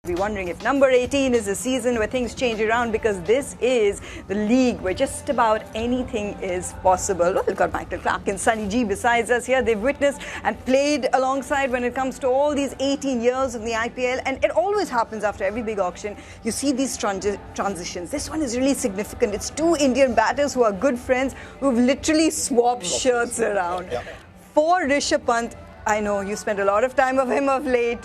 Be wondering if number 18 is a season where things change around, because this is the league where just about anything is possible. Well, we've got Michael Clark and Sunny G besides us here. They've witnessed and played alongside when it comes to all these 18 years of the IPL, and it always happens after every big auction. You see these transitions. This one is really significant. It's two Indian batters who are good friends who've literally swapped shirts around. Yeah. For Rishabh Pant, I know you spent a lot of time of him of late,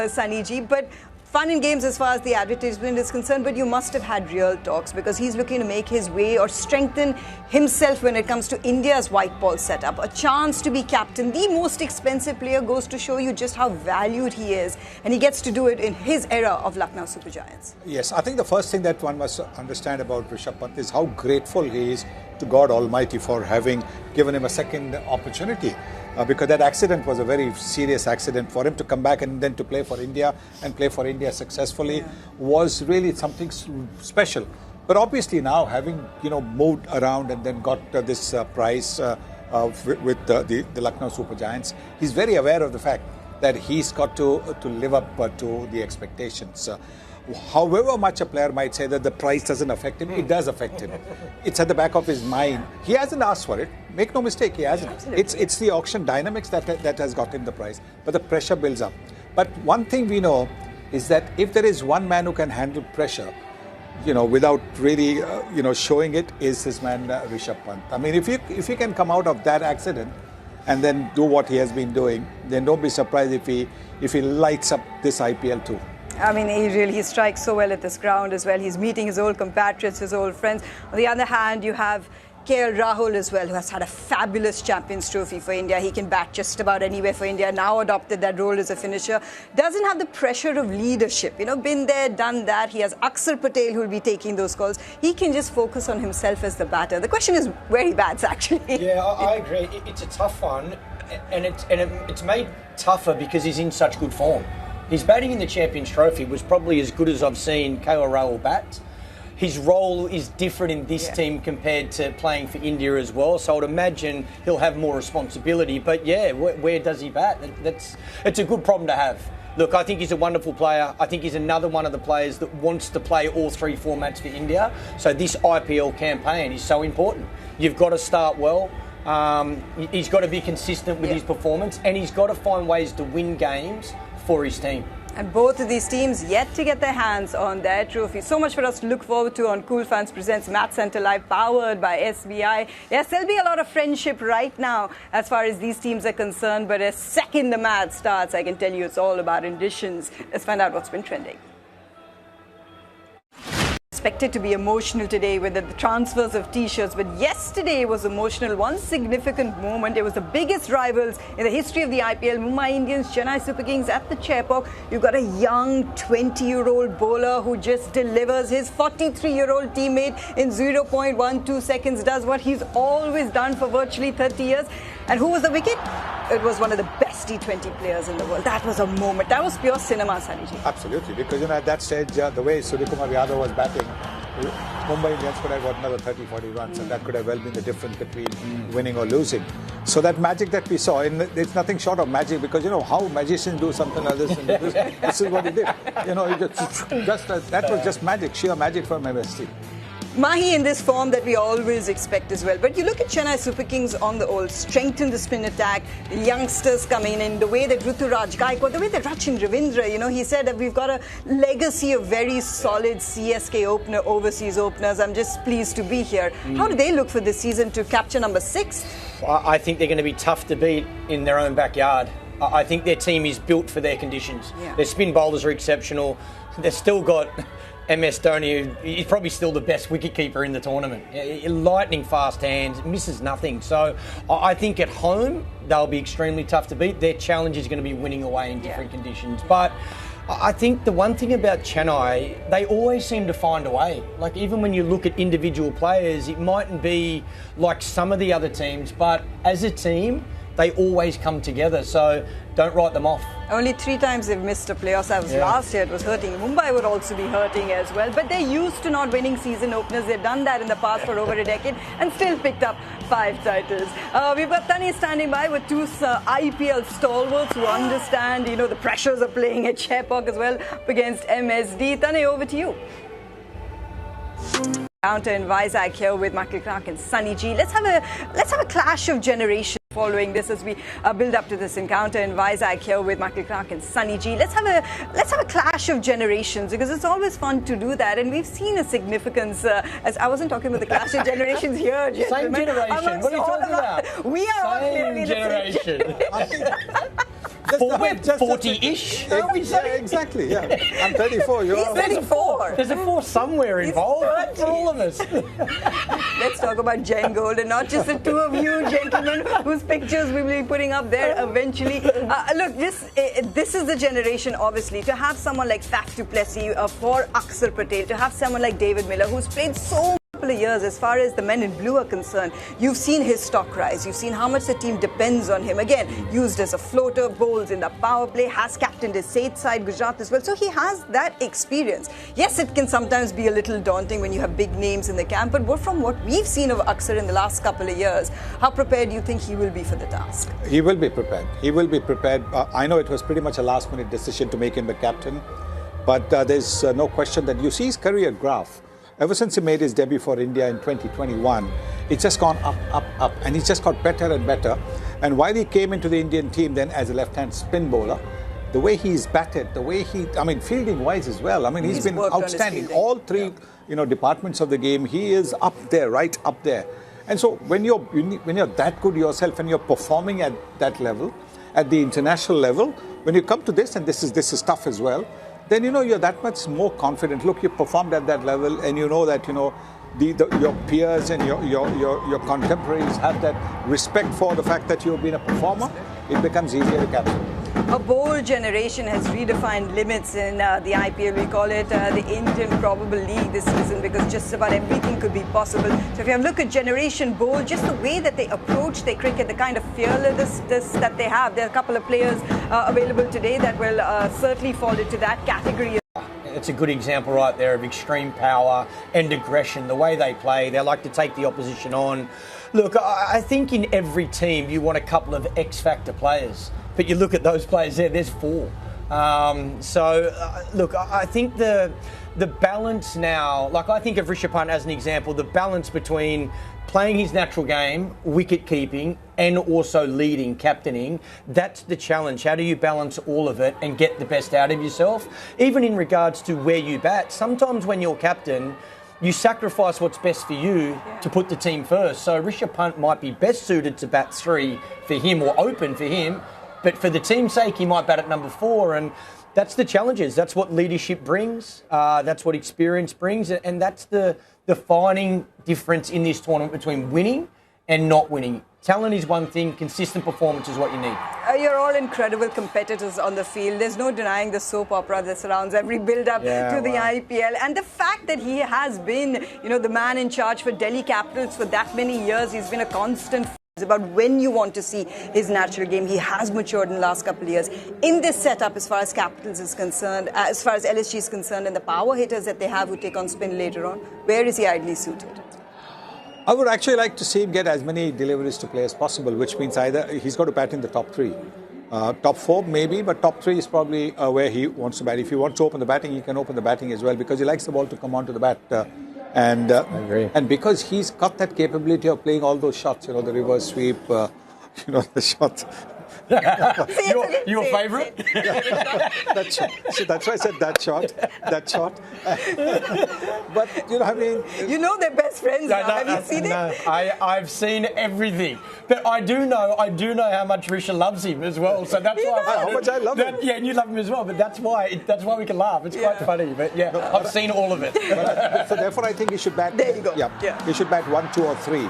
Sunny G, but fun and games as far as the advertisement is concerned, but you must have had real talks, because he's looking to make his way or strengthen himself when it comes to India's white ball setup. A chance to be captain. The most expensive player goes to show you just how valued he is, and he gets to do it in his era of Lucknow Super Giants. Yes, I think the first thing that one must understand about Rishabh Pant is how grateful he is to God Almighty for having given him a second opportunity. Because that accident was a very serious accident. For him to come back and then to play for India and play for India successfully was really something special. But obviously now, having moved around and then got this prize with the Lucknow Super Giants, he's very aware of the fact that he's got to live up to the expectations. However much a player might say that the price doesn't affect him, it does affect him. It's at the back of his mind. He hasn't asked for it. Make no mistake, he hasn't. It's the auction dynamics that has got him the price. But the pressure builds up. But one thing we know is that if there is one man who can handle pressure, without really, showing it, is this man Rishabh Pant. I mean, if he can come out of that accident and then do what he has been doing, then don't be surprised if he lights up this IPL too. I mean, he strikes so well at this ground as well. He's meeting his old compatriots, his old friends. On the other hand, you have KL Rahul as well, who has had a fabulous Champions Trophy for India. He can bat just about anywhere for India, now adopted that role as a finisher. Doesn't have the pressure of leadership, been there, done that. He has Akshar Patel who will be taking those calls. He can just focus on himself as the batter. The question is where he bats, actually. Yeah, I agree. It's a tough one, and it's made tougher because he's in such good form. His batting in the Champions Trophy was probably as good as I've seen KL Rahul bat. His role is different in this team compared to playing for India as well, so I'd imagine he'll have more responsibility. But yeah, where does he bat? It's a good problem to have. Look, I think he's a wonderful player. I think he's another one of the players that wants to play all three formats for India. So this IPL campaign is so important. You've got to start well. He's got to be consistent with his performance, and he's got to find ways to win games for his team. And both of these teams yet to get their hands on their trophy. So much for us to look forward to on Cool Fans Presents Match Centre Live, powered by SBI. Yes, there'll be a lot of friendship right now as far as these teams are concerned, but as second the match starts, I can tell you it's all about additions. Let's find out what's been trending. Expected to be emotional today with the transfers of t-shirts, but yesterday was emotional. One significant moment. It was the biggest rivals in the history of the IPL, Mumbai Indians, Chennai Super Kings at the Chepauk. You've got a young 20-year-old bowler who just delivers. His 43-year-old teammate in 0.12 seconds does what he's always done for virtually 30 years. And who was the wicket? It was one of the best T20 players in the world. That was a moment. That was pure cinema, Saniji. Absolutely, because at that stage, the way Suryakumar Yadav was batting, Mumbai Indians could have got another 30-40 runs, and that could have well been the difference between winning or losing. So that magic that we saw, and it's nothing short of magic, because how magicians do something like this, and this is what he did. That was just magic, sheer magic from MST. Mahi in this form that we always expect as well. But you look at Chennai Super Kings on the old, strengthen the spin attack, the youngsters coming in, the way that Ruturaj Gaikwad, the way that Rachin Ravindra, he said that we've got a legacy of very solid CSK overseas openers. I'm just pleased to be here. How do they look for this season to capture number 6? I think they're going to be tough to beat in their own backyard. I think their team is built for their conditions. Yeah. Their spin bowlers are exceptional. They've still got MS Dhoni, he's probably still the best wicketkeeper in the tournament. Lightning fast hands, misses nothing. So I think at home, they'll be extremely tough to beat. Their challenge is going to be winning away in different conditions. But I think the one thing about Chennai, they always seem to find a way. Like, even when you look at individual players, it mightn't be like some of the other teams, but as a team, they always come together. So Don't write them off. Only 3 times they've missed a playoffs. That was last year. It was hurting. Mumbai would also be hurting as well. But they're used to not winning season openers. They've done that in the past for over a decade and still picked up 5 titles. We've got Tani standing by with 2 IPL stalwarts who understand, the pressures of playing at Chepauk as well up against MSD. Tani, over to you. Counter in Vizag here with Michael Clark and Sunny G. Let's have a clash of generations following this as we build up to this encounter in Vizag here with Michael Clark and Sunny G. Let's have a clash of generations because it's always fun to do that, and we've seen a significance. As I wasn't talking about the clash of generations here, gentlemen. Same generation. What are you talking about? We are all clearly the same generation. 40-ish. Yeah, exactly. Yeah, I'm 34. You're He's 34. There's a 4 somewhere involved for all of us. Let's talk about Jen Gold and not just the 2 of you gentlemen whose pictures we will be putting up there eventually. Look, this is the generation, obviously, to have someone like Faf du Plessis for Akshar Patel, to have someone like David Miller who's played so couple of years as far as the men in blue are concerned. You've seen his stock rise. You've seen how much the team depends on him. Again, used as a floater, bowls in the power play, has captained his Said side, Gujarat as well. So he has that experience. Yes, it can sometimes be a little daunting when you have big names in the camp, but from what we've seen of Akshar in the last couple of years, how prepared do you think he will be for the task? He will be prepared. He will be prepared. I know it was pretty much a last-minute decision to make him the captain, but there's no question that you see his career graph. Ever since he made his debut for India in 2021, it's just gone up, up, up, and he's just got better and better. And while he came into the Indian team then as a left-hand spin bowler, the way he's batted, the way fielding-wise as well. He's been outstanding. All 3, departments of the game, he is up there, right up there. And so when you're that good yourself and you're performing at that level, at the international level, when you come to this, and this is tough as well, then you're that much more confident. Look, you performed at that level, and you know that your peers and your contemporaries have that respect for the fact that you've been a performer. It becomes easier to capture. A bold generation has redefined limits in the IPL. We call it the Indian Probable League this season because just about everything could be possible. So if you have a look at Generation Bold, just the way that they approach their cricket, the kind of fearlessness that they have. There are a couple of players available today that will certainly fall into that category. It's a good example right there of extreme power and aggression. The way they play, they like to take the opposition on. Look, I think in every team you want a couple of X-factor players. But you look at those players there's 4. Look, I think the balance now, like I think of Rishabh Pant as an example, the balance between playing his natural game, wicket keeping, and also leading, captaining, that's the challenge. How do you balance all of it and get the best out of yourself? Even in regards to where you bat, sometimes when you're captain, you sacrifice what's best for you to put the team first. So Rishabh Pant might be best suited to bat 3 for him or open for him, but for the team's sake, he might bat at number 4, and that's the challenges. That's what leadership brings. That's what experience brings, and that's the defining difference in this tournament between winning and not winning. Talent is one thing, consistent performance is what you need. You're all incredible competitors on the field. There's no denying the soap opera that surrounds every build-up to the IPL. And the fact that he has been, the man in charge for Delhi Capitals for that many years, he's been a constant about when you want to see his natural game. He has matured in the last couple of years. In this setup, as far as Capitals is concerned, as far as LSG is concerned, and the power hitters that they have who take on spin later on, where is he ideally suited? I would actually like to see him get as many deliveries to play as possible, which means either he's got to bat in the top 3. Top 4 maybe, but top 3 is probably where he wants to bat. If he wants to open the batting, he can open the batting as well because he likes the ball to come onto the bat. And because he's got that capability of playing all those shots, the reverse sweep, the shots. Your favourite? That shot. So that's why I said that shot. But, they're best friends now. Have you seen it? I've seen everything. But I do know how much Risha loves him as well. So that's why how much I love him. Yeah, and you love him as well. But that's why we can laugh. It's quite funny. But I've seen all of it. So therefore, I think he should bat. There you go. Yeah. He should bat 1, 2, or 3. Yeah,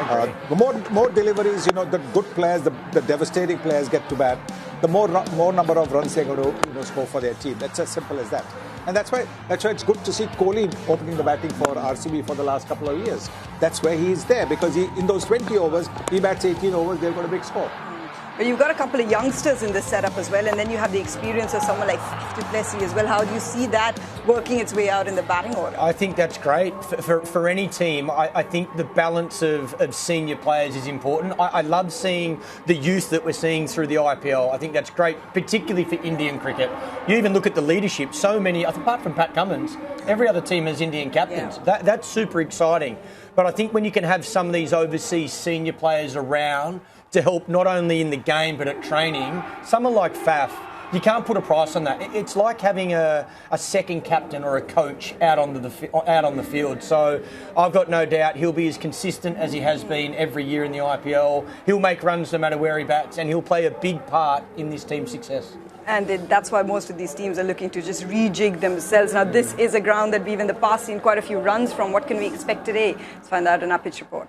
I agree. The more deliveries, the good players, the devastating players get to bat, the more number of runs they're going to score for their team. That's as simple as that. And that's why it's good to see Kohli opening the batting for RCB for the last couple of years. That's where he is there because in those 20 overs, he bats 18 overs, they've got a big score. But you've got a couple of youngsters in this setup as well, and then you have the experience of someone like Faf du Plessis as well. How do you see that working its way out in the batting order? I think that's great. For any team, I think the balance of senior players is important. I love seeing the youth that we're seeing through the IPL. I think that's great, particularly for Indian cricket. You even look at the leadership, so many, apart from Pat Cummins, every other team has Indian captains. Yeah. That's super exciting. But I think when you can have some of these overseas senior players around to help not only in the game but at training, someone like Faf, you can't put a price on that. It's like having a second captain or a coach out on the field. So I've got no doubt he'll be as consistent as he has been every year in the IPL. He'll make runs no matter where he bats, and he'll play a big part in this team's success. And that's why most of these teams are looking to just rejig themselves. Now, this is a ground that we've in the past seen quite a few runs from. What can we expect today? Let's find out in our pitch report.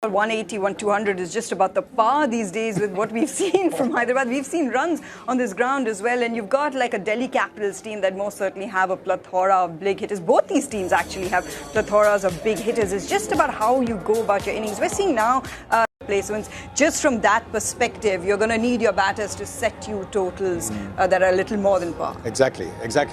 180, 200 is just about the par these days with what we've seen from Hyderabad. We've seen runs on this ground as well, and you've got like a Delhi Capitals team that most certainly have a plethora of big hitters. Both these teams actually have plethoras of big hitters. It's just about how you go about your innings. We're seeing now placements. Just from that perspective, you're going to need your batters to set you totals that are a little more than par. Exactly.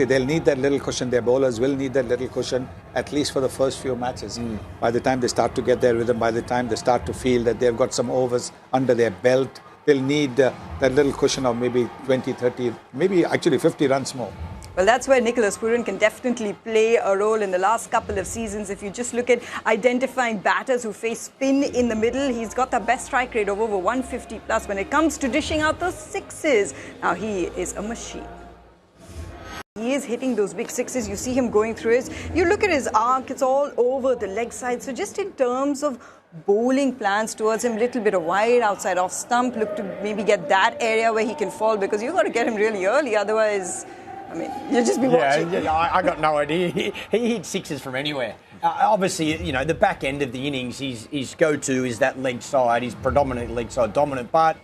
They'll need that little cushion. Their bowlers will need that little cushion, at least for the first few matches. By the time they start to get their rhythm, by the time they start to feel that they've got some overs under their belt, they'll need that little cushion of maybe 20, 30, maybe actually 50 runs more. Well, that's where Nicholas Pooran can definitely play a role in the last couple of seasons. If you just look at identifying batters who face spin in the middle, he's got the best strike rate of over 150 plus. When it comes to dishing out those sixes, now he is a machine. He is hitting those big sixes. You see him going through it. You look at his arc, it's all over the leg side. So just in terms of bowling plans towards him, little bit of wide, outside off stump, look to maybe get that area where he can fall, because you've got to get him really early. Otherwise, I mean, you'll just be watching. Yeah, I got no idea. He hit sixes from anywhere. Obviously, you know, the back end of the innings, his go-to is that leg side. He's predominantly leg side dominant. But,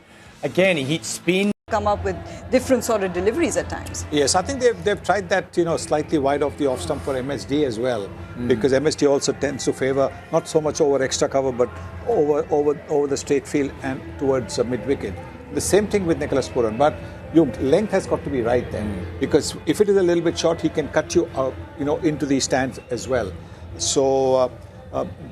again, he hits spin. Come up with different sort of deliveries at times. Yes, I think they've tried that, slightly wide off the off stump for MSD as well, because MSD also tends to favour not so much over extra cover, but over the straight field and towards mid wicket. The same thing with Nicholas Pooran, but your length has got to be right then, because if it is a little bit short, he can cut you out, into the stands as well. So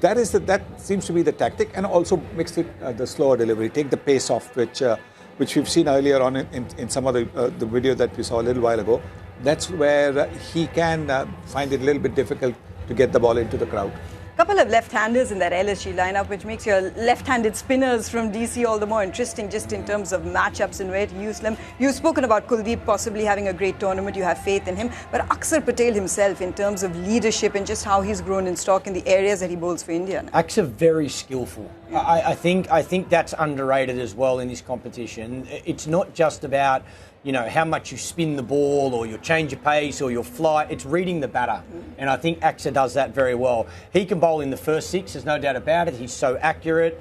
that seems to be the tactic, and also mix it the slower delivery, take the pace off, which we've seen earlier on in some of the video that we saw a little while ago. That's where he can find it a little bit difficult to get the ball into the crowd. Couple of left-handers in that LSG lineup, which makes your left-handed spinners from DC all the more interesting, just in terms of matchups and where to use them. You've spoken about Kuldeep possibly having a great tournament. You have faith in him. But Akshar Patel himself, in terms of leadership and just how he's grown in stock in the areas that he bowls for India now. Akshar very skillful. I think that's underrated as well in this competition. It's not just about how much you spin the ball or your change of pace or your flight. It's reading the batter. And I think Akshar does that very well. He can bowl in the first six, there's no doubt about it. He's so accurate.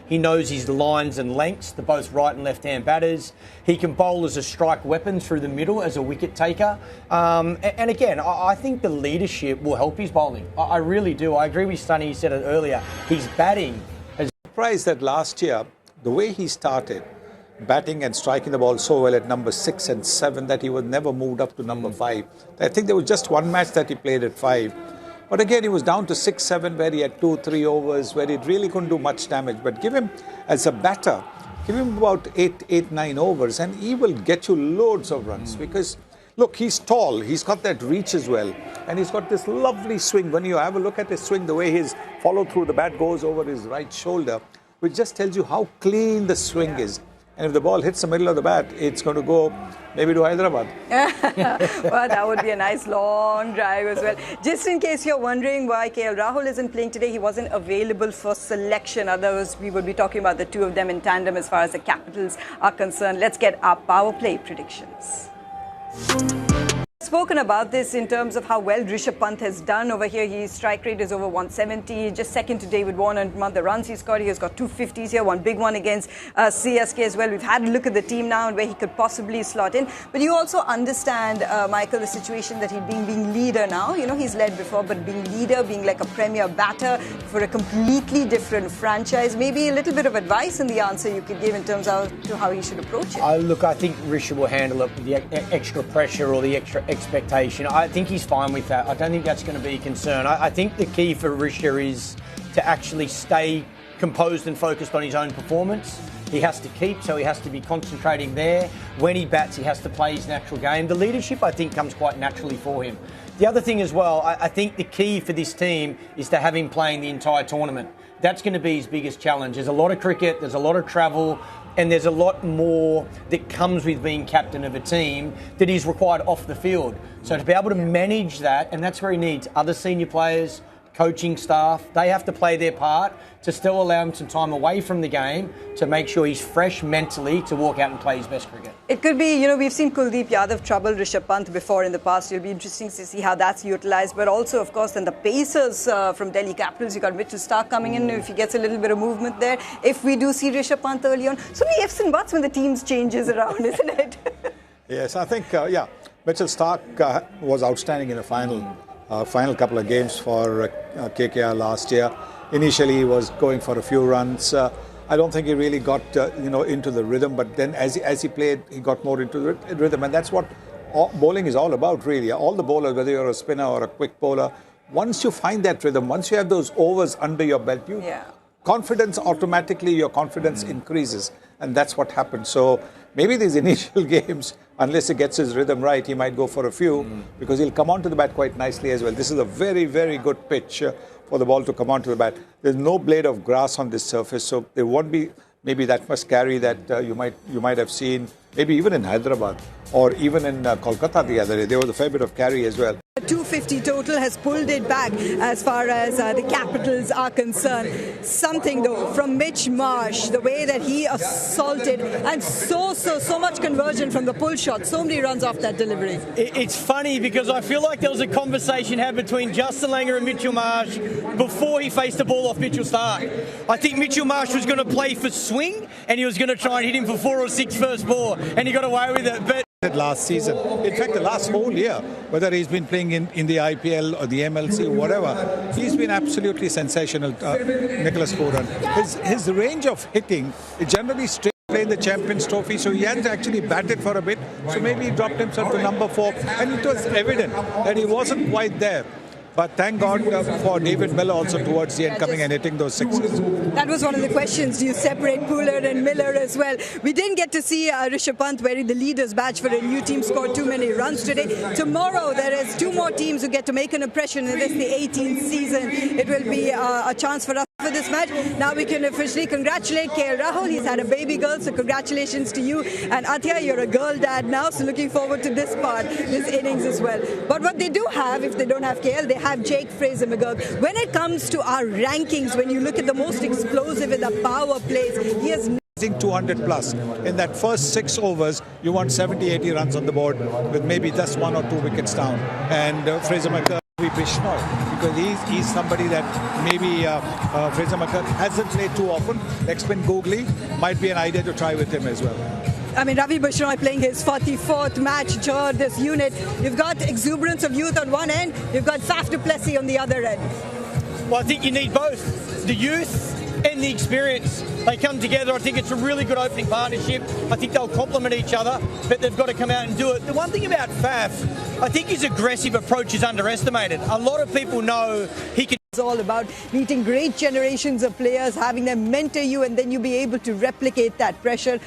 He knows his lines and lengths to both right and left-hand batters. He can bowl as a strike weapon through the middle as a wicket taker. And again, I think the leadership will help his bowling. I really do. I agree with Sonny, he said it earlier. His batting has... Surprised that last year, the way he started, batting and striking the ball so well at number 6 and 7, that he was never moved up to number 5. I think there was just one match that he played at 5. But again, he was down to 6, 7, where he had 2, 3 overs, where he really couldn't do much damage. But give him, as a batter, give him about 8, 9 overs, and he will get you loads of runs. Because, look, he's tall, he's got that reach as well, and he's got this lovely swing. When you have a look at his swing, the way his follow through, the bat goes over his right shoulder, which just tells you how clean the swing is. And if the ball hits the middle of the bat, it's going to go maybe to Hyderabad. Well, that would be a nice long drive as well. Just in case you're wondering why KL Rahul isn't playing today, he wasn't available for selection. Otherwise, we would be talking about the two of them in tandem as far as the Capitals are concerned. Let's get our power play predictions. spoken about this in terms of how well Rishabh Pant has done over here. His strike rate is over 170, just second to David Warner in the runs he scored. He has got 250s here, one big one against CSK as well. We've had a look at the team now and where he could possibly slot in. But you also understand, Michael, the situation that he's being leader now. You know, he's led before, but being leader, being like a premier batter for a completely different franchise. Maybe a little bit of advice in the answer you could give in terms of how he should approach it. Look, I think Risha will handle it with the extra pressure or the extra expectation. I think he's fine with that. I don't think that's going to be a concern. I think the key for Risha is to actually stay composed and focused on his own performance. He has to keep, so he has to be concentrating there. When he bats, he has to play his natural game. The leadership, I think, comes quite naturally for him. The other thing as well, I think the key for this team is to have him playing the entire tournament. That's going to be his biggest challenge. There's a lot of cricket, there's a lot of travel, and there's a lot more that comes with being captain of a team that is required off the field. So to be able to manage that, and that's where he needs other senior players, coaching staff, they have to play their part to still allow him some time away from the game to make sure he's fresh mentally to walk out and play his best cricket. It could be, you know, we've seen Kuldeep Yadav trouble Rishabh Pant before in the past. It'll be interesting to see how that's utilised. But also, of course, then the Pacers from Delhi Capitals, you got Mitchell Starc coming in if he gets a little bit of movement there. If we do see Rishabh Pant early on, so many ifs and buts when the teams changes around, isn't it? Yes, I think, Mitchell Starc was outstanding in the final couple of games for KKR last year. Initially, he was going for a few runs. I don't think he really got into the rhythm, but then as he played, he got more into the rhythm, and that's what bowling is all about, really. All the bowlers, whether you're a spinner or a quick bowler, once you find that rhythm, once you have those overs under your belt, your confidence increases, and that's what happens. So maybe these initial games, unless he gets his rhythm right, he might go for a few because he'll come onto the bat quite nicely as well. This is a very, very good pitch for the ball to come onto the bat. There's no blade of grass on this surface, so there won't be maybe that much carry that you might have seen, maybe even in Hyderabad or even in Kolkata the other day. There was a fair bit of carry as well. 250 total has pulled it back as far as the Capitals are concerned. Something though from Mitch Marsh, the way that he assaulted, and so much conversion from the pull shot, so many runs off that delivery. It's funny because I feel like there was a conversation had between Justin Langer and Mitchell Marsh before he faced the ball off Mitchell Starc. I think Mitchell Marsh was going to play for swing and he was going to try and hit him for 4 or 6 first ball, and he got away with it. But last season, in fact the last whole year, whether he's been playing in the IPL or the MLC or whatever, he's been absolutely sensational, Nicholas Pooran. His range of hitting is generally straight play in the Champions Trophy, so he hadn't actually batted for a bit, so maybe he dropped himself to number 4, and it was evident that he wasn't quite there. But thank God for David Miller also towards the end coming and hitting those sixes. That was one of the questions. Do you separate Pooler and Miller as well? We didn't get to see Rishabh Pant wearing the leader's badge for a new team, scored too many runs today. Tomorrow there is 2 more teams who get to make an impression in this, the 18th season. It will be a chance for us for this match. Now we can officially congratulate KL Rahul. He's had a baby girl, so congratulations to you. And Atya, you're a girl dad now, so looking forward to this innings as well. But what they do have, if they don't have KL, they have Jake Fraser-McGurk. When it comes to our rankings, when you look at the most explosive in the power plays, he has 200 plus. In that first 6 overs, you want 70-80 runs on the board with maybe just 1 or 2 wickets down. And Fraser-McGurk will be Bishnoi, because he's somebody that maybe Fraser-McGurk hasn't played too often. Leg spin googly might be an idea to try with him as well. I mean, Ravi Bishnoi playing his 44th match for this unit. You've got exuberance of youth on one end, you've got Faf du Plessis on the other end. Well, I think you need both. The youth and the experience. They come together. I think it's a really good opening partnership. I think they'll complement each other, but they've got to come out and do it. The one thing about Faf, I think his aggressive approach is underestimated. A lot of people know he can. It's all about meeting great generations of players, having them mentor you, and then you be able to replicate that pressure.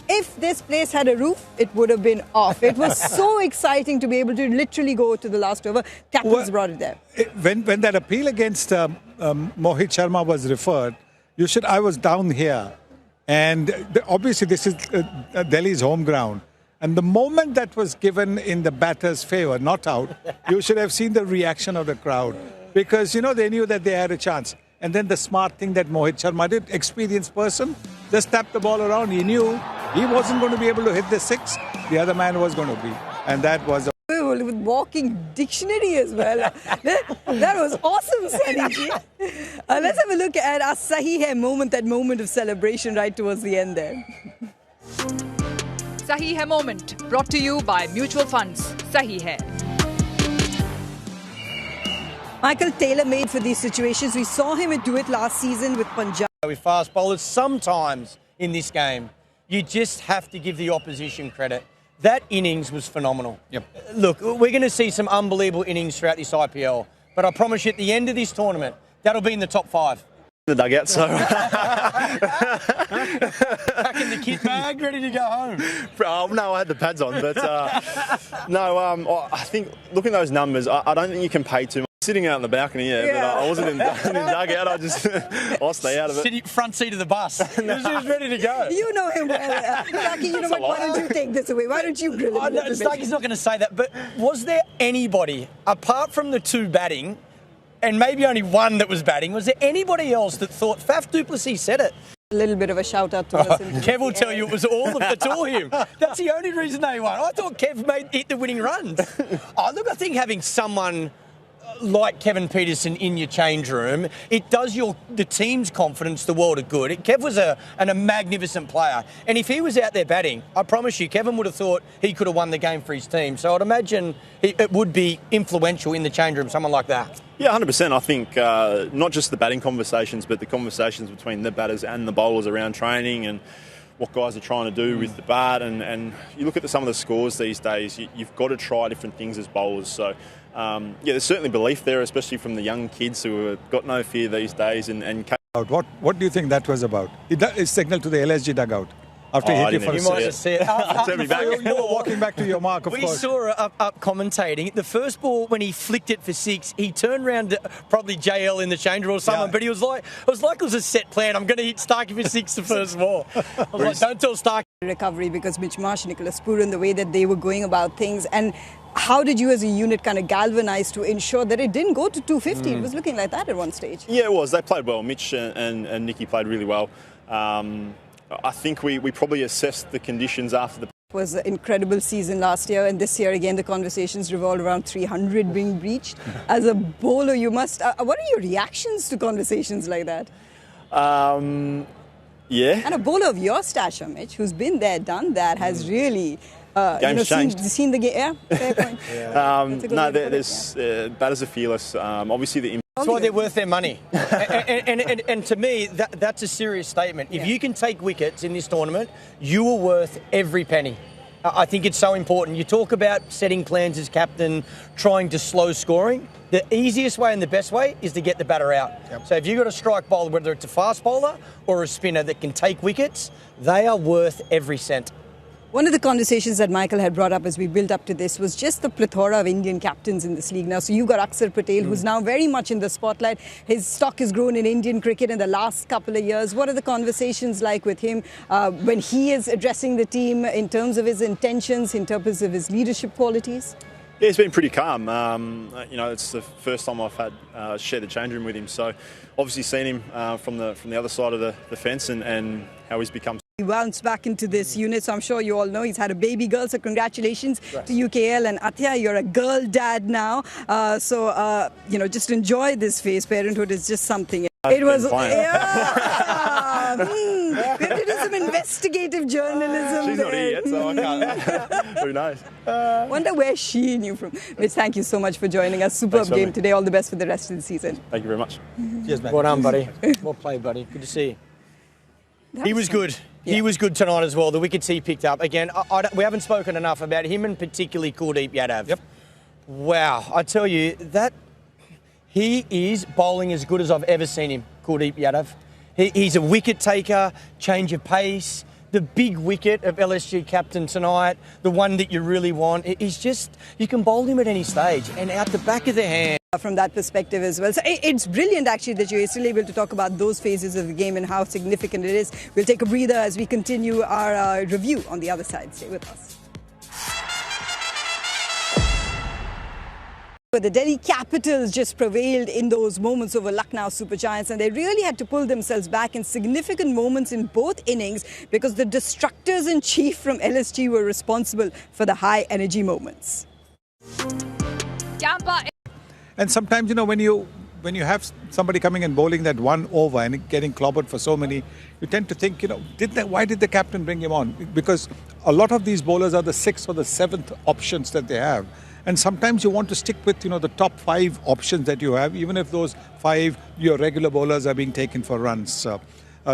If this place had a roof, it would have been off. It was so exciting to be able to literally go to the last over. Captains brought it there. When that appeal against Mohit Sharma was referred, I was down here, and obviously this is Delhi's home ground. And the moment that was given in the batter's favour, not out, you should have seen the reaction of the crowd, because they knew that they had a chance. And then the smart thing that Mohit Sharma did, experienced person, just tapped the ball around. He knew he wasn't going to be able to hit the 6. The other man was going to be. And that was with walking dictionary as well. That was awesome, Sunny G. Let's have a look at our Sahi Hai moment, that moment of celebration right towards the end there. Sahi Hai moment, brought to you by Mutual Funds. Sahi Hai. Michael, tailor-made for these situations. We saw him do it last season with Punjab. With fast bowlers, sometimes in this game, you just have to give the opposition credit. That innings was phenomenal. Yep. Look, we're going to see some unbelievable innings throughout this IPL, but I promise you at the end of this tournament, that'll be in the top 5. The dugout, so Back in the kit bag, ready to go home. no, I had the pads on, but I think looking at those numbers, I don't think you can pay too much. Sitting out on the balcony, but I wasn't in dugout. I'll stay out of it. Sitting front seat of the bus. He was ready to go. You know him well. Lucky, you know what? Why don't you take this away? Why don't you grill him a little bit? Stucky's not going to say that, but was there anybody, apart from the 2 batting, and maybe only 1 that was batting, was there anybody else that thought, Faf du Plessis said it? A little bit of a shout out to us. Kev will tell you it was it's all him. That's the only reason they won. I thought Kev hit the winning runs. Look, I think having someone like Kevin Peterson in your change room, it does the team's confidence the world of good. Kev was a magnificent player, and if he was out there batting, I promise you, Kevin would have thought he could have won the game for his team. So I'd imagine it would be influential in the change room, someone like that. Yeah, 100%. I think not just the batting conversations, but the conversations between the batters and the bowlers around training and what guys are trying to do with the bat. And you look at some of the scores these days, you've got to try different things as bowlers. So, there's certainly belief there, especially from the young kids who have got no fear these days. And What do you think that was about? It signaled to the LSG dugout. After he hit you for You might just see it. You were walking back to your mark, of course. We saw her up commentating. The first ball, when he flicked it for 6, he turned around to probably JL in the change room or someone, but it was like it was a set plan. I'm going to hit Starkey for 6 the first ball. I was like, don't tell Starkey. Recovery, because Mitch Marsh, Nicholas Pooran, the way that they were going about things, and how did you as a unit kind of galvanize to ensure that it didn't go to 250? It was looking like that at one stage. Yeah, it was. They played well. Mitch and Nicky played really well. I think we probably assessed the conditions after the... It was an incredible season last year, and this year again the conversations revolved around 300 being breached. As a bowler, you must... what are your reactions to conversations like that? Yeah. And a bowler of your stature, Mitch, who's been there, done that, has really... Game's changed. Seen the game. Yeah, fair point. There's batters are fearless. Obviously, that's why they're worth their money. and to me, that's a serious statement. If you can take wickets in this tournament, you are worth every penny. I think it's so important. You talk about setting plans as captain, trying to slow scoring. The easiest way and the best way is to get the batter out. Yep. So if you've got a strike bowler, whether it's a fast bowler or a spinner that can take wickets, they are worth every cent. One of the conversations that Michael had brought up as we built up to this was just the plethora of Indian captains in this league now. So you got Akshar Patel, who's now very much in the spotlight. His stock has grown in Indian cricket in the last couple of years. What are the conversations like with him when he is addressing the team in terms of his intentions, in terms of his leadership qualities? Yeah, he's been pretty calm. It's the first time I've had shared the change room with him. So obviously seen him from the other side of the fence and how he's become. He bounced back into this unit, so I'm sure you all know he's had a baby girl, so congratulations to UKL. And Atya, you're a girl dad now, just enjoy this phase. Parenthood is just something. It was, we have to do some investigative journalism. She's not here yet, so I can't. Who knows? Wonder where she knew from. Mitch, thank you so much for joining us. Superb game today. All the best for the rest of the season. Thank you very much. Cheers, man. Well done, buddy. Well played, buddy. Good to see you. He was good. Yeah. He was good tonight as well. The wickets he picked up. Again, we haven't spoken enough about him and particularly Kuldeep Yadav. Yep. Wow. I tell you, that he is bowling as good as I've ever seen him, Kuldeep Yadav. He's a wicket taker, change of pace, the big wicket of LSG captain tonight, the one that you really want. He's just, you can bowl him at any stage and out the back of the hand. From that perspective as well. So it's brilliant actually that you're still able to talk about those phases of the game and how significant it is. We'll take a breather as we continue our review on the other side. Stay with us. But the Delhi Capitals just prevailed in those moments over Lucknow Super Giants, and they really had to pull themselves back in significant moments in both innings because the destructors in chief from LSG were responsible for the high energy moments. Campa. And sometimes, when you have somebody coming and bowling that one over and getting clobbered for so many, you tend to think, why did the captain bring him on? Because a lot of these bowlers are the sixth or the seventh options that they have. And sometimes you want to stick with, the top 5 options that you have, even if those 5, your regular bowlers are being taken for runs.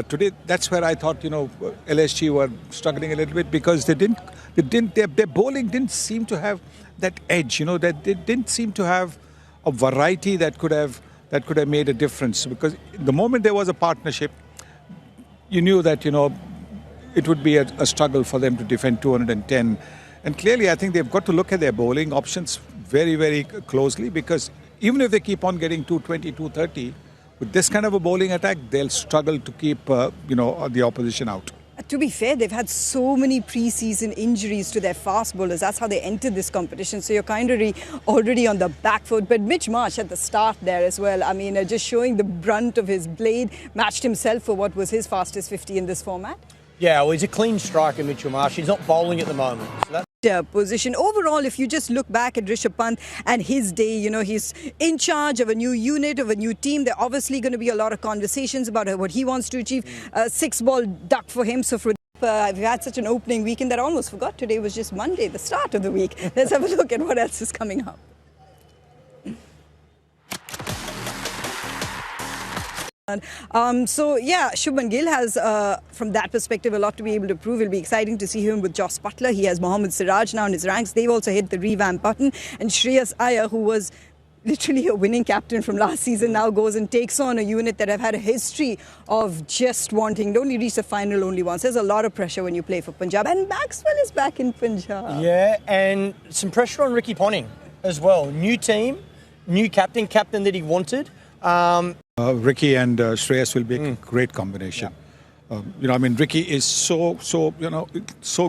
Today, that's where I thought, LSG were struggling a little bit because their bowling didn't seem to have that edge, that they didn't seem to have a variety that could have made a difference. Because the moment there was a partnership, you knew that, it would be a struggle for them to defend 210. And clearly, I think they've got to look at their bowling options very, very closely, because even if they keep on getting 220, 230, with this kind of a bowling attack, they'll struggle to keep, the opposition out. To be fair, they've had so many pre-season injuries to their fast bowlers. That's how they entered this competition. So you're kind of already on the back foot. But Mitch Marsh at the start there as well. I mean, just showing the brunt of his blade, matched himself for what was his fastest 50 in this format. Yeah, well, he's a clean striker, Mitchell Marsh. He's not bowling at the moment. So that's Position. Overall, if you just look back at Rishabh Pant and his day, he's in charge of a new unit, of a new team. There are obviously going to be a lot of conversations about what he wants to achieve. 6-ball duck for him. So for we've had such an opening weekend that I almost forgot today was just Monday, the start of the week. Let's have a look at what else is coming up. Shubman Gill has, from that perspective, a lot to be able to prove. It'll be exciting to see him with Jos Buttler. He has Mohammad Siraj now in his ranks. They've also hit the revamp button. And Shreyas Iyer, who was literally a winning captain from last season, now goes and takes on a unit that have had a history of just wanting to only reach the final only once. There's a lot of pressure when you play for Punjab. And Maxwell is back in Punjab. Yeah, and some pressure on Ricky Ponting as well. New team, new captain that he wanted. Ricky and Shreyas will be a great combination. Yeah. Ricky is so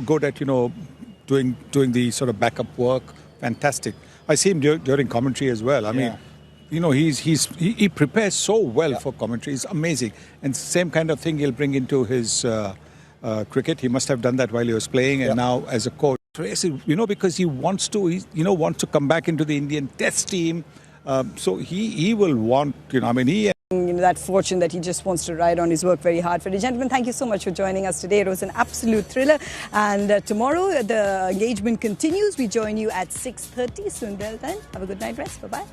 good at doing the sort of backup work. Fantastic. I see him during commentary as well. He prepares so well for commentary. It's amazing. And same kind of thing he'll bring into his cricket. He must have done that while he was playing, and now as a coach. Shreyas, because he wants to come back into the Indian Test team. So he will want, that fortune that he just wants to ride on. He's worked very hard for it. Gentlemen, thank you so much for joining us today. It was an absolute thriller. And tomorrow, the engagement continues. We join you at 6:30. So until then, have a good night rest. Bye-bye.